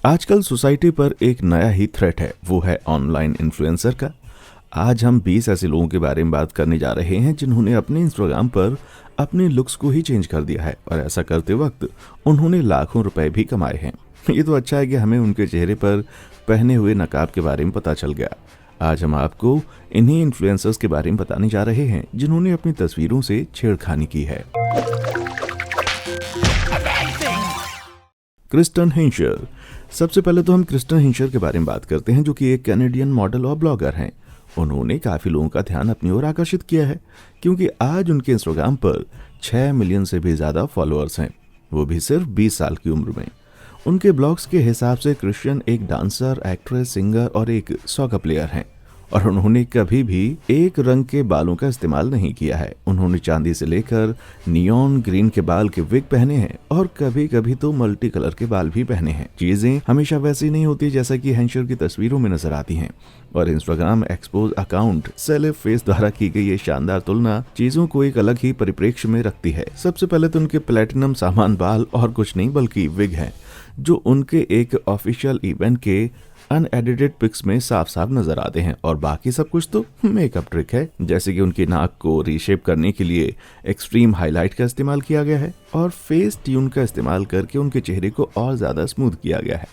आजकल सोसाइटी पर एक नया ही थ्रेट है, वो है ऑनलाइन इन्फ्लुएंसर का। आज हम 20 ऐसे लोगों के बारे में बात करने जा रहे हैं जिन्होंने अपने इंस्टाग्राम पर अपने लुक्स को ही चेंज कर दिया है और ऐसा करते वक्त उन्होंने लाखों रुपए भी कमाए हैं। ये तो अच्छा है कि हमें उनके चेहरे पर पहने हुए नकाब के बारे में पता चल गया। आज हम आपको इन्हीं इन्फ्लुएंसर्स के बारे में बताने जा रहे हैं जिन्होंने अपनी तस्वीरों से छेड़खानी की है। क्रिस्टन हिंशर। सबसे पहले तो हम क्रिस्टन हिंशर के बारे में बात करते हैं, जो कि एक कैनेडियन मॉडल और ब्लॉगर हैं। उन्होंने काफ़ी लोगों का ध्यान अपनी ओर आकर्षित किया है क्योंकि आज उनके इंस्टाग्राम पर 6 मिलियन से भी ज़्यादा फॉलोअर्स हैं, वो भी सिर्फ 20 साल की उम्र में। उनके ब्लॉग्स के हिसाब से क्रिस्टियन एक डांसर, एक्ट्रेस, सिंगर और एक सॉकर प्लेयर हैं और उन्होंने कभी भी एक रंग के बालों का इस्तेमाल नहीं किया है। उन्होंने चांदी से लेकर नियॉन ग्रीन के बाल के विग पहने हैं और कभी कभी तो मल्टी कलर के बाल भी पहने हैं। चीजें हमेशा वैसी नहीं होती जैसा कि हेंशर की तस्वीरों में नजर आती हैं और Instagram expose account celeb face द्वारा की गई ये शानदार तुलना चीजों को एक अलग ही परिप्रेक्ष्य में रखती है। सबसे पहले तो उनके प्लेटिनम सामान बाल और कुछ नहीं बल्कि विग है, जो उनके एक ऑफिशियल इवेंट के अनएडिटेड पिक्स में साफ साफ नजर आते हैं और बाकी सब कुछ तो मेकअप ट्रिक है, जैसे कि उनकी नाक को रीशेप करने के लिए एक्सट्रीम हाईलाइट का इस्तेमाल किया गया है और फेस ट्यून का इस्तेमाल करके उनके चेहरे को और ज्यादा स्मूथ किया गया है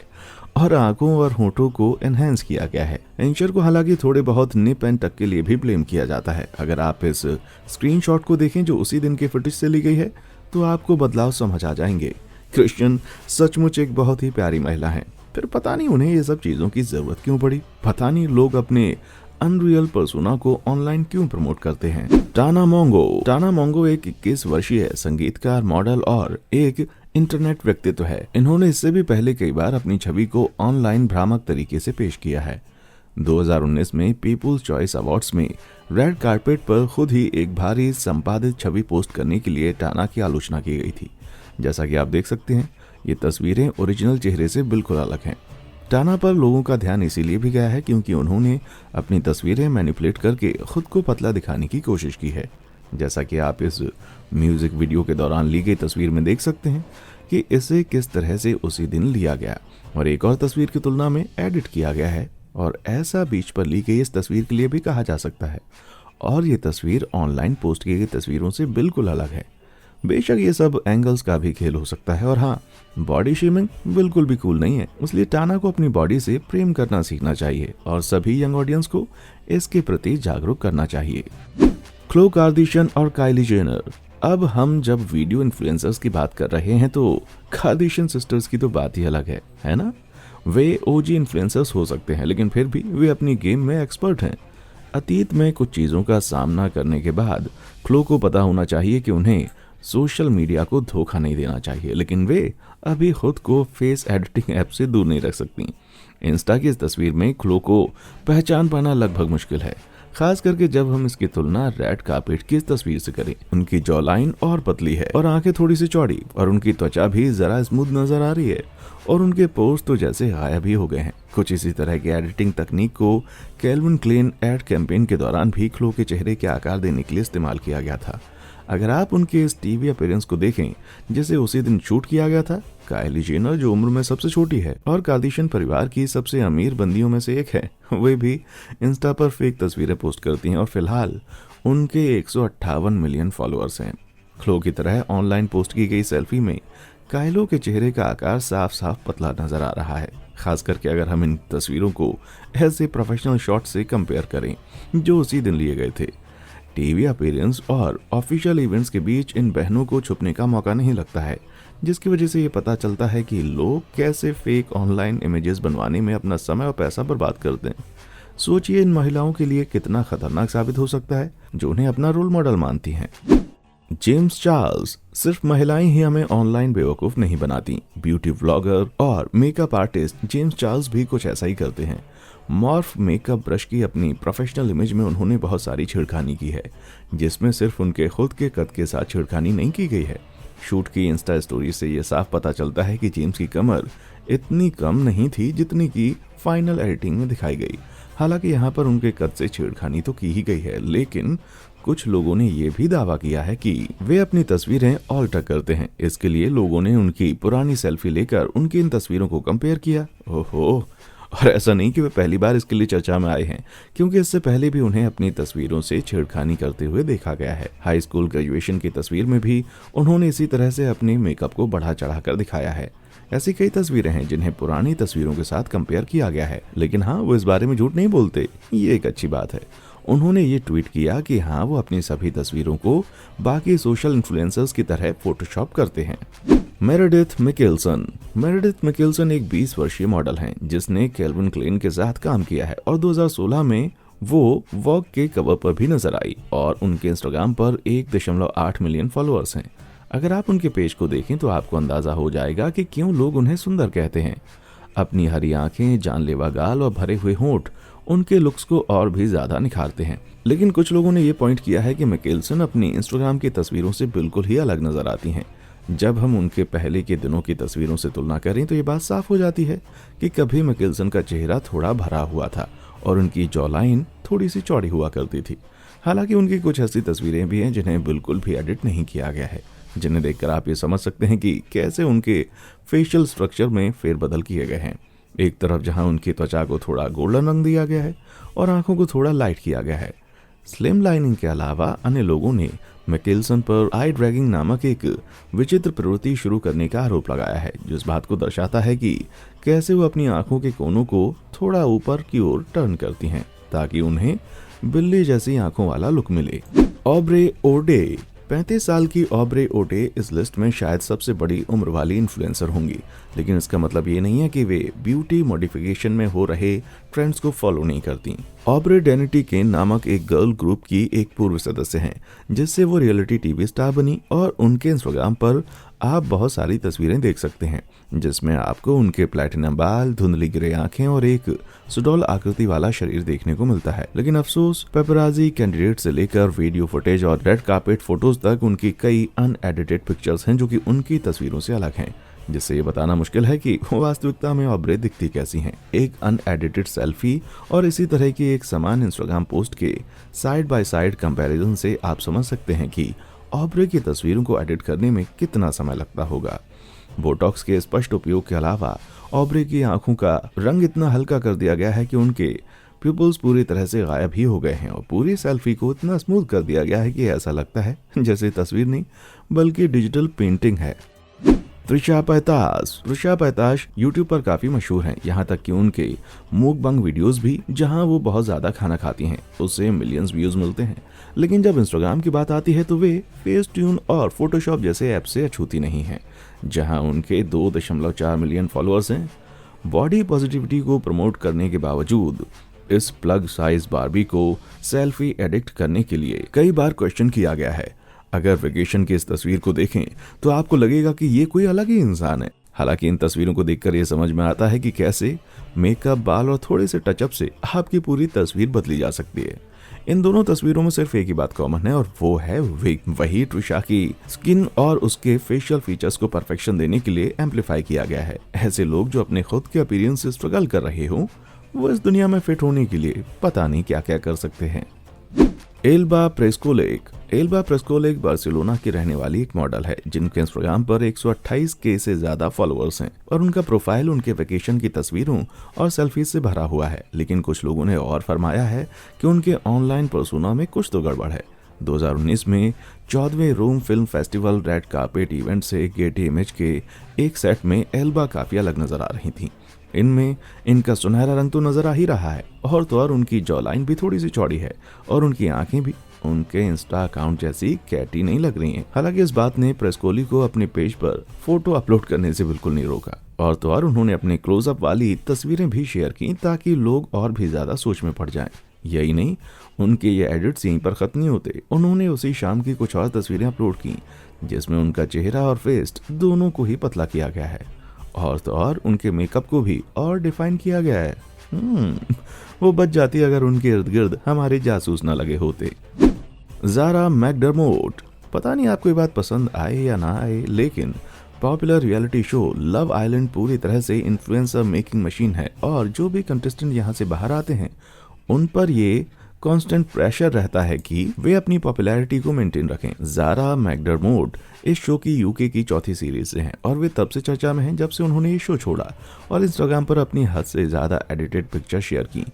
और आंखों और होठों को एनहेंस किया गया है। हिंशर को हालांकि थोड़े बहुत निप एंड टक के लिए भी ब्लेम किया जाता है। अगर आप इस स्क्रीनशॉट को देखें जो उसी दिन के फुटेज से ली गई है तो आपको बदलाव समझ आ जाएंगे। क्रिस्टियन सचमुच एक बहुत ही प्यारी महिला है, फिर पता नहीं उन्हें ये सब चीजों की जरूरत क्यों पड़ी। पता नहीं लोग अपने अनरियल पर्सोना को ऑनलाइन क्यों प्रमोट करते हैं। टाना मोंगो एक 21 वर्षीय संगीतकार, मॉडल और एक इंटरनेट व्यक्तित्व है। इन्होंने इससे भी पहले कई बार अपनी छवि को ऑनलाइन भ्रामक तरीके से पेश किया है। 2019 में पीपुल्स चॉइस अवार्ड्स में रेड कारपेट पर खुद ही एक भारी संपादित छवि पोस्ट करने के लिए टाना की आलोचना की गई थी। जैसा कि आप देख सकते हैं, ये तस्वीरें ओरिजिनल चेहरे से बिल्कुल अलग हैं। टाना पर लोगों का ध्यान इसीलिए भी गया है क्योंकि उन्होंने अपनी तस्वीरें मैनिपुलेट करके खुद को पतला दिखाने की कोशिश की है। जैसा कि आप इस म्यूजिक वीडियो के दौरान ली गई तस्वीर में देख सकते हैं कि इसे किस तरह से उसी दिन लिया गया और एक और तस्वीर की तुलना में एडिट किया गया है और ऐसा बीच पर ली गई इस तस्वीर के लिए भी कहा जा सकता है। और ये तस्वीर ऑनलाइन पोस्ट की गई तस्वीरों से बिल्कुल अलग है। बेशक ये सब एंगल्स का भी खेल हो सकता है और हाँ, बॉडी शेमिंग बिल्कुल भी कूल नहीं है, इसलिए टाना को अपनी बॉडी से प्रेम करना सीखना चाहिए और सभी यंग ऑडियंस को इसके प्रति जागरूक करना चाहिए। ख्लो कार्दाशियन और काइली जेनर। अब हम जब वीडियो इन्फ्लुएंसर्स की बात कर रहे हैं तो कार्दाशियन सिस्टर्स की तो बात ही अलग है ना। वे ओजी इन्फ्लुएंसर्स हो सकते हैं लेकिन फिर भी वे अपनी गेम में एक्सपर्ट हैं। अतीत में कुछ चीजों का सामना करने के बाद ख्लो को पता होना चाहिए कि उन्हें सोशल मीडिया को धोखा नहीं देना चाहिए, लेकिन वे अभी खुद को फेस एडिटिंग ऐप से दूर नहीं रख सकती। इंस्टा की इस तस्वीर में ख्लो को पहचान पाना लगभग मुश्किल है, खास करके जब हम इसकी तुलना रेड कार्पेट की इस तस्वीर से करें। उनकी जॉ लाइन और पतली है और आंखें थोड़ी सी चौड़ी और उनकी त्वचा भी जरा स्मूथ नजर आ रही है और उनके पोज तो जैसे गायब ही हो गए हैं। कुछ इसी तरह की एडिटिंग तकनीक को कैल्विन क्लेन एड कैंपेन के दौरान भी ख्लो के चेहरे के आकार देने के लिए इस्तेमाल किया गया था। अगर आप उनके इस टीवी अपीयरेंस को देखें जिसे उसी दिन शूट किया गया था, काइली जेनर जो उम्र में सबसे छोटी है और कार्दाशियन परिवार की सबसे अमीर बंदियों में से एक है, वे भी इंस्टा पर फेक तस्वीरें पोस्ट करती हैं और फिलहाल उनके 158 मिलियन फॉलोअर्स हैं। ख्लो की तरह ऑनलाइन पोस्ट की गई सेल्फी में काइलो के चेहरे का आकार साफ साफ पतला नजर आ रहा है, खास करके अगर हम इन तस्वीरों को ऐसे प्रोफेशनल शॉट से कंपेयर करें जो उसी दिन लिए गए थे। टीवी अपीयरेंस और ऑफिशियल इवेंट्स के बीच इन बहनों को छुपने का मौका नहीं लगता है, जिसकी वजह से ये पता चलता है कि लोग कैसे फेक ऑनलाइन इमेजेस बनवाने में अपना समय और पैसा बर्बाद करते हैं। सोचिए इन महिलाओं के लिए कितना खतरनाक साबित हो सकता है जो उन्हें अपना रोल मॉडल मानती हैं। James Charles. सिर्फ महिलाएं ही हमें ऑनलाइन बेवकूफ नहीं बनाती, ब्यूटी व्लॉगर और मेकअप आर्टिस्ट जेम्स चार्ल्स भी कुछ ऐसा ही करते हैं। मॉर्फ मेकअप ब्रश की अपनी प्रोफेशनल इमेज में उन्होंने बहुत सारी छेड़खानी की है, जिसमें सिर्फ उनके खुद के कद के साथ छेड़खानी नहीं की गई है। शूट की इंस्टा स्टोरी से यह साफ पता चलता है कि जेम्स की कमर इतनी कम नहीं थी जितनी की फाइनल एडिटिंग में दिखाई गई। हालांकि यहाँ पर उनके कद से छेड़खानी तो की ही गई है, लेकिन कुछ लोगों ने ये भी दावा किया है कि वे अपनी तस्वीरें ऑल्टर करते हैं। इसके लिए लोगों ने उनकी पुरानी सेल्फी लेकर उनकी इन तस्वीरों को कंपेयर किया। ओहो, और ऐसा नहीं कि वे पहली बार इसके लिए चर्चा में आए हैं, क्योंकि इससे पहले भी उन्हें अपनी तस्वीरों से छेड़खानी करते हुए देखा गया है। हाई स्कूल ग्रेजुएशन की तस्वीर में भी उन्होंने इसी तरह से अपने मेकअप को बढ़ा चढ़ाकर दिखाया है। ऐसी कई तस्वीरें हैं जिन्हें पुरानी तस्वीरों के साथ कंपेयर किया गया है, लेकिन हाँ, वो इस बारे में झूठ नहीं बोलते, ये एक अच्छी बात है। उन्होंने ये ट्वीट किया कि हाँ, वो अपनी सभी तस्वीरों को बाकी सोशल इन्फ्लुएंसर्स की तरह फोटोशॉप करते हैं। मेरेडिथ मैकेल्सन एक 20 वर्षीय मॉडल हैं जिसने केल्विन क्लेन के साथ काम किया है और 2016 में वो वॉग के कवर पर भी नजर आई और उनके इंस्टाग्राम पर 1.8 मिलियन फॉलोअर्स हैं। अगर आप उनके पेज को देखें तो आपको अंदाजा हो जाएगा कि क्यों लोग उन्हें सुंदर कहते हैं। अपनी हरी आंखें, जानलेवा गाल और भरे हुए होंठ उनके लुक्स को और भी ज्यादा निखारते हैं। लेकिन कुछ लोगों ने ये पॉइंट किया है कि मैकेल्सन अपनी इंस्टाग्राम की तस्वीरों से बिल्कुल ही अलग नजर आती हैं। जब हम उनके पहले के दिनों की तस्वीरों से तुलना करें तो ये बात साफ हो जाती है कि कभी मैकेल्सन का चेहरा थोड़ा भरा हुआ था और उनकी जॉ लाइन थोड़ी सी चौड़ी हुआ करती थी। हालांकि उनकी कुछ ऐसी तस्वीरें भी हैं जिन्हें बिल्कुल भी एडिट नहीं किया गया है, जिन्हें देखकर आप ये समझ सकते हैं कि कैसे उनके फेशियल स्ट्रक्चर में फेरबदल किए गए हैं। एक तरफ जहां उनकी त्वचा को थोड़ा गोल्डन रंग दिया गया है और आंखों को थोड़ा लाइट किया गया है। स्लिम लाइनिंग के अलावा अन्य लोगों ने मैकेल्सन पर आई ड्रैगिंग नामक एक विचित्र प्रवृत्ति शुरू करने का आरोप लगाया है, जो इस बात को दर्शाता है कि कैसे वो अपनी आंखों के कोनों को थोड़ा ऊपर की ओर टर्न करती हैं ताकि उन्हें बिल्ली जैसी आंखों वाला लुक मिले। ऑब्रे ओडे 35 साल की ऑब्रे ओडे इस लिस्ट में शायद सबसे बड़ी उम्र वाली इन्फ्लुएंसर होंगी, लेकिन इसका मतलब ये नहीं है कि वे ब्यूटी मॉडिफिकेशन में हो रहे ट्रेंड्स को फॉलो नहीं करती। ऑब्रे डेनिटी केन नामक एक गर्ल ग्रुप की एक पूर्व सदस्य हैं, जिससे वो रियलिटी टीवी स्टार बनी और उनके इंस्टाग्राम पर आप बहुत सारी तस्वीरें देख सकते हैं जिसमें आपको उनके प्लैटिनम बाल, धुंधली ग्रे आंखें और एक सुडौल आकृति वाला शरीर देखने को मिलता है। लेकिन अफसोस, पेपराजी कैंडिडेट से लेकर वीडियो फुटेज और रेड कार्पेट फोटोज तक उनकी कई अनएडिटेड पिक्चर्स हैं जो कि उनकी तस्वीरों से अलग हैं, जिससे ये बताना मुश्किल है कि वास्तविकता में ऑब्रे दिखती कैसी हैं। एक अनएडिटेड सेल्फी और इसी तरह की एक समान इंस्टाग्राम पोस्ट के साइड बाय साइड कंपैरिजन से आप समझ सकते हैं कि ऑब्रे की तस्वीरों को एडिट करने में कितना समय लगता होगा। बोटॉक्स के स्पष्ट उपयोग के अलावा ऑब्रे की आंखों का रंग इतना हल्का कर दिया गया है कि उनके पिपल्स पूरी तरह से गायब ही हो गए हैं और पूरी सेल्फी को इतना स्मूथ कर दिया गया है कि ऐसा लगता है जैसे तस्वीर नहीं बल्कि डिजिटल पेंटिंग है। त्रिशा पैताश यूट्यूब पर काफी मशहूर हैं, यहाँ तक कि उनके मुकबंग वीडियोस भी, जहाँ वो बहुत ज्यादा खाना खाती हैं, उससे मिलियंस व्यूज मिलते हैं। लेकिन जब इंस्टाग्राम की बात आती है तो वे फेसट्यून और फोटोशॉप जैसे ऐप से अछूती नहीं हैं, जहाँ उनके 2.4 मिलियन फॉलोअर्स हैं। बॉडी पॉजिटिविटी को प्रमोट करने के बावजूद इस प्लग साइज बार्बी को सेल्फी एडिक्ट करने के लिए कई बार क्वेश्चन किया गया है। अगर वेकेशन की इस तस्वीर को देखें तो आपको लगेगा कि ये कोई अलग ही इंसान है। हालांकि इन तस्वीरों को देखकर ये समझ में आता है कि कैसे मेकअप, बाल और थोड़े से टचअप से आपकी पूरी तस्वीर बदली जा सकती है। इन दोनों तस्वीरों में सिर्फ एक ही बात कॉमन है और वो है वही ट्रिशा की स्किन और उसके फेशियल फीचर्स को परफेक्शन देने के लिए एम्पलीफाई किया गया है। ऐसे लोग जो अपने खुद के अपीयरेंस से स्ट्रगल कर रहे हो, वो इस दुनिया में फिट होने के लिए पता नहीं क्या क्या कर सकते हैं। एल्बा प्रेस्कोलेक बार्सिलोना की रहने वाली एक मॉडल है जिनके इंस्टाग्राम पर 128K से ज्यादा फॉलोअर्स हैं और उनका प्रोफाइल उनके वेकेशन की तस्वीरों और सेल्फी से भरा हुआ है। लेकिन कुछ लोगों ने और फरमाया है कि उनके ऑनलाइन पर्सोना में कुछ तो गड़बड़ है। 2019 में 14वें Rome film festival red carpet event से गेटी इमेज के एक सेट में एल्बा काफी अलग नजर आ रही थी। इनमें इनका सुनहरा रंग तो नजर आ ही रहा है और तो और उनकी जॉ लाइन भी थोड़ी सी चौड़ी है और उनकी आंखें भी उनके इंस्टा अकाउंट जैसी कैटी नहीं लग रही हैं। हालांकि इस बात ने प्रेस्कोली को अपने पेज पर फोटो अपलोड करने से बिल्कुल नहीं रोका और तो और उन्होंने अपने क्लोजअप वाली तस्वीरें भी शेयर की ताकि लोग और भी ज्यादा सोच में पड़ जाएं। यही नहीं, उनके ये एडिट्स यहीं पर खत्म नहीं होते। उन्होंने उसी शाम की कुछ और तस्वीरें अपलोड की जिसमें उनका चेहरा और फेस दोनों को ही पतला किया गया है और तो और उनके मेकअप को भी और डिफाइन किया गया है। वो बच जाती अगर उनके इर्द गिर्द हमारे जासूस न लगे होते। ज़ारा मैकडर्मोट, पता नहीं आपको ये बात पसंद आए या ना आए, लेकिन popular reality show love island पूरी तरह से इन्फ्लुएंसर मेकिंग मशीन है और जो भी कंटेस्टेंट यहाँ से बाहर आते हैं उन पर ये कांस्टेंट प्रेशर रहता है कि वे अपनी पॉपुलैरिटी को मेंटेन रखें। ज़ारा मैकडरमोट इस शो की यूके की चौथी सीरीज से हैं और वे तब से चर्चा में हैं जब से उन्होंने ये शो छोड़ा और इंस्टाग्राम पर अपनी हद से ज़्यादा एडिटेड पिक्चर शेयर की।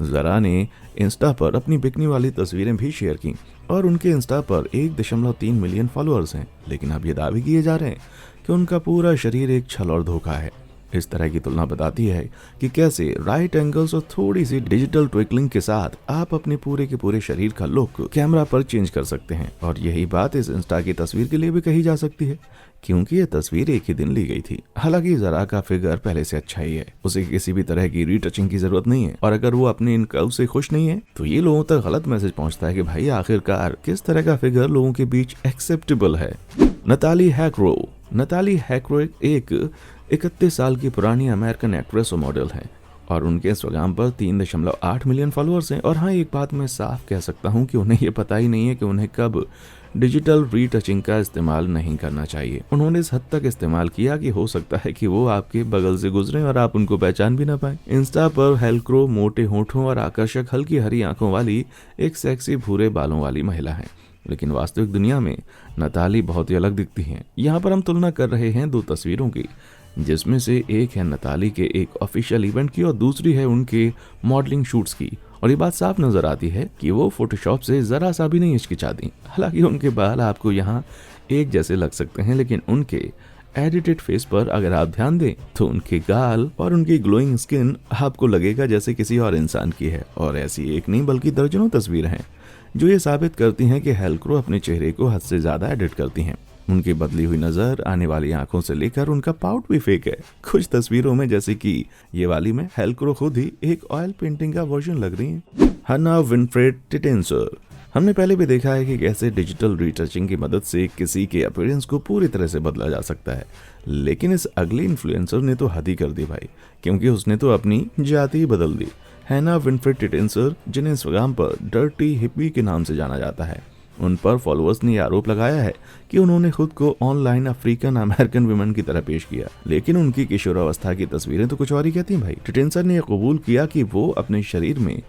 ज़ारा ने इंस्टा पर अपनी बिकनी वाली तस्वीरें भी शेयर की और उनके इंस्टा पर 1.3 मिलियन फॉलोअर्स हैं, लेकिन अब ये दावे किए जा रहे हैं कि उनका पूरा शरीर एक छल और धोखा है। इस तरह की तुलना बताती है कि कैसे राइट एंगल्स और थोड़ी सी डिजिटल ट्विकलिंग के साथ आप अपने पूरे के पूरे शरीर का लुक कैमरा पर चेंज कर सकते हैं। और यही बात इस इंस्टा की तस्वीर के लिए भी कही जा सकती है, क्योंकि ये तस्वीर एक ही दिन ली गई थी। हालांकि ज़ारा का फिगर पहले से अच्छा ही है, उसे किसी भी तरह की रीटचिंग की जरूरत नहीं है और अगर वो अपने इन कर्व से खुश नहीं है तो ये लोगों तक गलत मैसेज पहुंचता है कि भाई आखिरकार किस तरह का फिगर लोगों के बीच एक्सेप्टेबल है। नताली हैकरो एक 31 साल की पुरानी अमेरिकन एक्ट्रेस और मॉडल हैं और उनके इंस्टाग्राम पर 3.8 मिलियन फॉलोअर्स हैं। और हाँ, एक बात मैं साफ कह सकता हूँ कि उन्हें ये पता ही नहीं है कि उन्हें कब डिजिटल रीटचिंग का इस्तेमाल नहीं करना चाहिए। उन्होंने इस हद तक इस्तेमाल किया कि हो सकता है कि वो आपके बगल से गुजरे और आप उनको पहचान भी ना पाए। इंस्टा पर हैकरो मोटे होठों और आकर्षक हल्की हरी आंखों वाली एक सेक्सी भूरे बालों वाली महिला है, लेकिन वास्तविक दुनिया में नताली बहुत ही अलग दिखती हैं। यहाँ पर हम तुलना कर रहे हैं दो तस्वीरों की, जिसमें से एक है नताली के एक ऑफिशियल इवेंट की और दूसरी है उनके मॉडलिंग शूट्स की। और ये बात साफ नजर आती है कि वो फोटोशॉप से जरा सा भी नहीं हिचकिचाती। हालांकि उनके बाल आपको यहाँ एक जैसे लग सकते हैं, लेकिन उनके एडिटेड फेस पर अगर आप ध्यान दें तो उनके गाल और उनकी ग्लोइंग स्किन आपको लगेगा जैसे किसी और इंसान की है। और ऐसी एक नहीं बल्कि दर्जनों तस्वीरें हैं जो ये साबित करती हैं कि हैकरो अपने चेहरे को हद से ज्यादा एडिट करती हैं। उनकी बदली हुई नजर, आने वाली आंखों से लेकर उनका पाउट भी फेक है। कुछ तस्वीरों में, जैसे कि ये वाली में, हैकरो खुद ही एक ऑयल पेंटिंग का वर्जन लग रही है। हन्ना विनफ्रेड टिटेंसर। हमने पहले भी देखा है कि कैसे डिजिटल रीटचिंग की मदद से किसी के अपीयरेंस को पूरी तरह से बदला जा सकता है, लेकिन इस अगले इन्फ्लुएंसर ने तो हद ही कर दी भाई, क्योंकि उसने तो अपनी जाति ही बदल दी। हन्ना विनफ्रेड टिटेंसर, जिन्हें इंस्टाग्राम पर डर्टी हिप्पी के नाम से जाना जाता है, उन पर फॉलोअर्स ने आरोप लगाया है कि उन्होंने खुद को ऑनलाइन अफ्रीकन अमेरिकन वुमेन की तरह पेश किया, लेकिन उनकी किशोरावस्था की तस्वीरें तो कुछ और ही कहती हैं भाई। टिटेंसर ने यह कबूल किया कि वो अपने शरीर में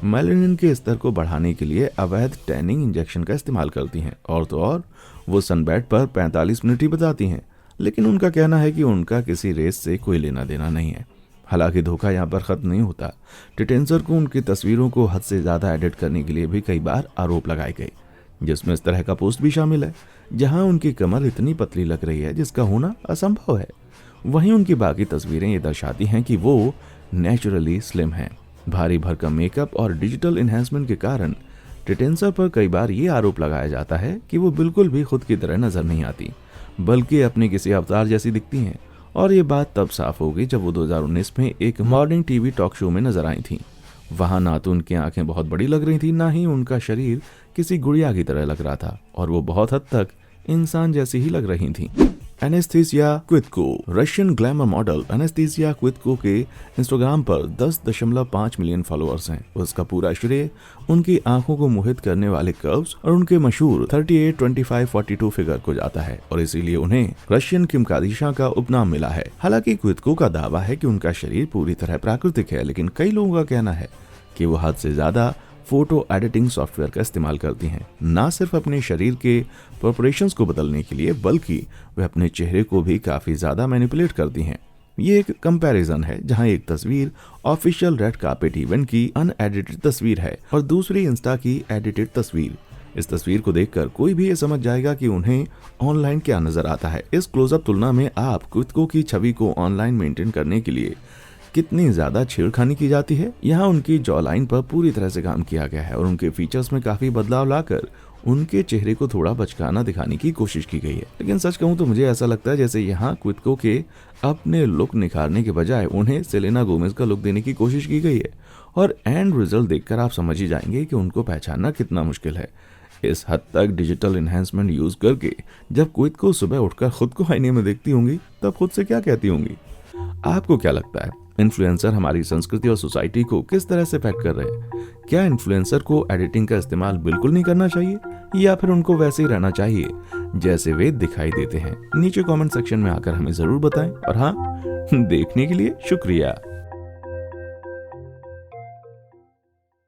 मेलानिन के स्तर को बढ़ाने के लिए अवैध टैनिंग इंजेक्शन का इस्तेमाल करती हैं, और तो और वो सनबेड पर 45 मिनट ही बिताती हैं। लेकिन उनका कहना है कि उनका किसी रेस से कोई लेना देना नहीं है। हालांकि धोखा यहाँ पर खत्म नहीं होता। टिटेंसर को उनकी तस्वीरों को हद से ज्यादा एडिट करने के लिए भी कई बार आरोप लगाए गए, जिसमें इस तरह का पोस्ट भी शामिल है जहां उनकी कमर इतनी पतली लग रही है जिसका होना असंभव है। वहीं उनकी बाकी तस्वीरें ये दर्शाती हैं कि वो नेचुरली स्लिम हैं। भारी भरकम मेकअप और डिजिटल एनहांसमेंट के कारण टिटेंसर पर कई बार ये आरोप लगाया जाता है कि वो बिल्कुल भी खुद की तरह नजर नहीं आती, बल्कि अपने किसी अवतार जैसी दिखती हैं। और ये बात तब साफ हो गई जब वो 2019 में एक मॉर्निंग टीवी टॉक शो में नजर आई थी। वहां ना तो उनकी आंखें बहुत बड़ी लग रही थी, ना ही उनका शरीर किसी गुड़िया की तरह लग रहा था, और वो बहुत हद तक इंसान जैसी ही लग रही थी। Anastasia Kvitko. Russian glamour model Anastasia Kvitko के इंस्टाग्राम पर 10.5 मिलियन फॉलोअर्स हैं। उसका पूरा श्रेय उनकी आंखों को मोहित करने वाले कर्व्स और उनके मशहूर 38, 25, 42 फिगर को जाता है, और इसीलिए उन्हें रशियन किम कार्दाशियां का उपनाम मिला है। हालांकि क्वित्को का दावा है कि उनका शरीर पूरी तरह प्राकृतिक है, लेकिन कई लोगों का कहना है कि वो हद से ज्यादा फोटो एडिटिंग सॉफ्टवेयर का इस्तेमाल करती हैं, ना सिर्फ अपने शरीर के प्रोपोर्शंस को बदलने के लिए, बल्कि वे अपने चेहरे को भी काफी ज्यादा मैनिपुलेट करती हैं। ये एक कंपैरिजन है जहां एक तस्वीर ऑफिशियल रेड कार्पेट इवेंट की अनएडिटेड तस्वीर है और दूसरी इंस्टा की एडिटेड तस्वीर। इस तस्वीर को देखकर कोई भी ये समझ जाएगा कि उन्हें ऑनलाइन क्या नजर आता है। इस क्लोजअप तुलना में आप क्वित्को की छवि को ऑनलाइन मेंटेन करने के लिए कितनी ज्यादा छेड़खानी की जाती है। यहाँ उनकी जॉ लाइन पर पूरी तरह से काम किया गया है और उनके फीचर्स में काफी बदलाव लाकर उनके चेहरे को थोड़ा बचकाना दिखाने की कोशिश की गई है। लेकिन सच कहूँ तो मुझे ऐसा लगता है जैसे यहाँ क्वित्को के अपने लुक निखारने के बजाय उन्हें सेलेना गोमेज का लुक देने की कोशिश की गई है, और एंड रिजल्ट देखकर आप समझ ही जाएंगे कि उनको पहचानना कितना मुश्किल है। इस हद तक डिजिटल एनहांसमेंट यूज करके जब क्वित्को सुबह उठकर खुद को आईने में देखती होंगी तब खुद से क्या कहती होंगी। आपको क्या लगता है, इन्फ्लुएंसर हमारी संस्कृति और सोसाइटी को किस तरह से इफेक्ट कर रहे हैं? क्या इन्फ्लुएंसर को एडिटिंग का इस्तेमाल बिल्कुल नहीं करना चाहिए, या फिर उनको वैसे ही रहना चाहिए जैसे वे दिखाई देते हैं? नीचे कमेंट सेक्शन में आकर हमें जरूर बताएं। और हाँ, देखने के लिए शुक्रिया।